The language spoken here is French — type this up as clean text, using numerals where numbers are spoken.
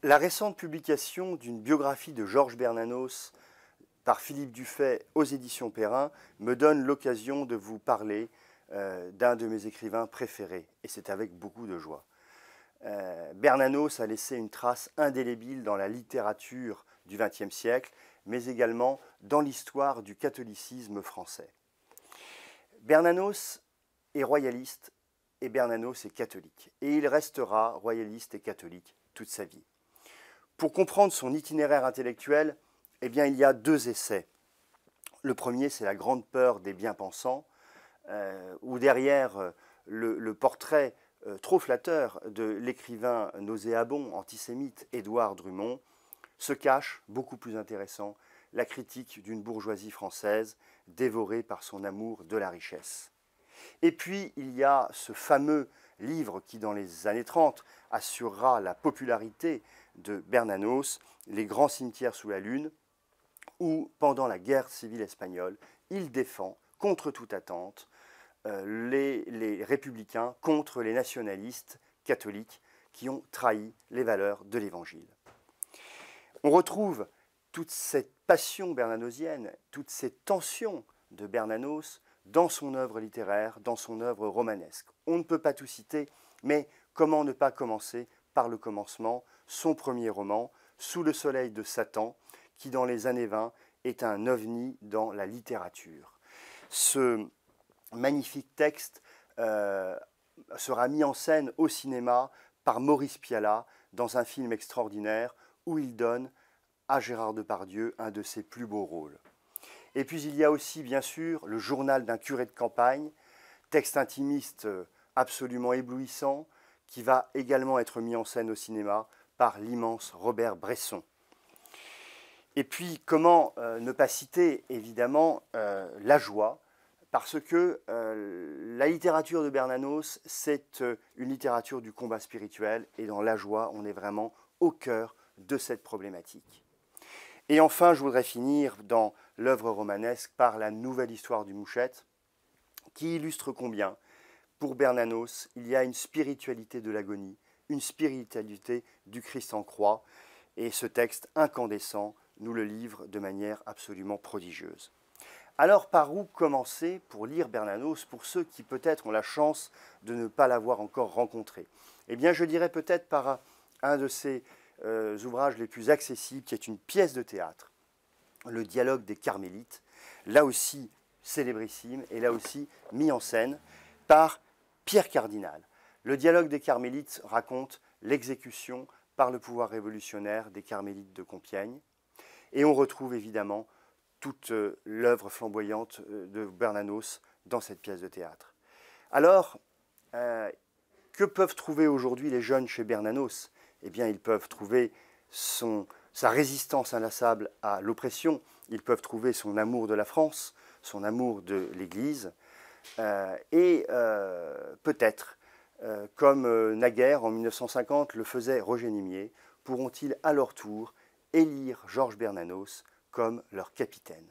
La récente publication d'une biographie de Georges Bernanos par Philippe Dufay aux éditions Perrin me donne l'occasion de vous parler d'un de mes écrivains préférés, et c'est avec beaucoup de joie. Bernanos a laissé une trace indélébile dans la littérature du XXe siècle, mais également dans l'histoire du catholicisme français. Bernanos est royaliste et Bernanos est catholique, et il restera royaliste et catholique toute sa vie. Pour comprendre son itinéraire intellectuel, eh bien, il y a deux essais. Le premier, c'est La grande peur des bien-pensants, où derrière le portrait trop flatteur de l'écrivain nauséabond, antisémite Édouard Drummond, se cache, beaucoup plus intéressant, la critique d'une bourgeoisie française dévorée par son amour de la richesse. Et puis, il y a ce fameux livre qui, dans les années 30, assurera la popularité de Bernanos, Les grands cimetières sous la lune, où, pendant la guerre civile espagnole, il défend, contre toute attente, les républicains contre les nationalistes catholiques qui ont trahi les valeurs de l'Évangile. On retrouve toute cette passion bernanosienne, toutes ces tensions de Bernanos dans son œuvre littéraire, dans son œuvre romanesque. On ne peut pas tout citer, mais comment ne pas commencer par le commencement, son premier roman, Sous le soleil de Satan, qui dans les années 20 est un ovni dans la littérature. Ce magnifique texte sera mis en scène au cinéma par Maurice Pialat dans un film extraordinaire où il donne à Gérard Depardieu un de ses plus beaux rôles. Et puis il y a aussi bien sûr Le journal d'un curé de campagne, texte intimiste absolument éblouissant qui va également être mis en scène au cinéma par l'immense Robert Bresson. Et puis comment ne pas citer évidemment La joie, parce que la littérature de Bernanos, c'est une littérature du combat spirituel, et dans La joie, on est vraiment au cœur de cette problématique. Et enfin, je voudrais finir dans l'œuvre romanesque par La nouvelle histoire du Mouchette, qui illustre combien, pour Bernanos, il y a une spiritualité de l'agonie, une spiritualité du Christ en croix, et ce texte incandescent nous le livre de manière absolument prodigieuse. Alors, par où commencer pour lire Bernanos, pour ceux qui peut-être ont la chance de ne pas l'avoir encore rencontré? Eh bien, je dirais peut-être par un de ses ouvrages les plus accessibles, qui est une pièce de théâtre, Le dialogue des Carmélites, là aussi célébrissime, et là aussi mis en scène par Pierre Cardinal. Le dialogue des Carmélites raconte l'exécution par le pouvoir révolutionnaire des Carmélites de Compiègne, et on retrouve évidemment toute l'œuvre flamboyante de Bernanos dans cette pièce de théâtre. Alors, que peuvent trouver aujourd'hui les jeunes chez Bernanos? Eh bien, ils peuvent trouver sa résistance inlassable à l'oppression, ils peuvent trouver son amour de la France, son amour de l'Église, et peut-être, comme naguère en 1950 le faisait Roger Nimier, pourront-ils à leur tour élire Georges Bernanos comme leur capitaine.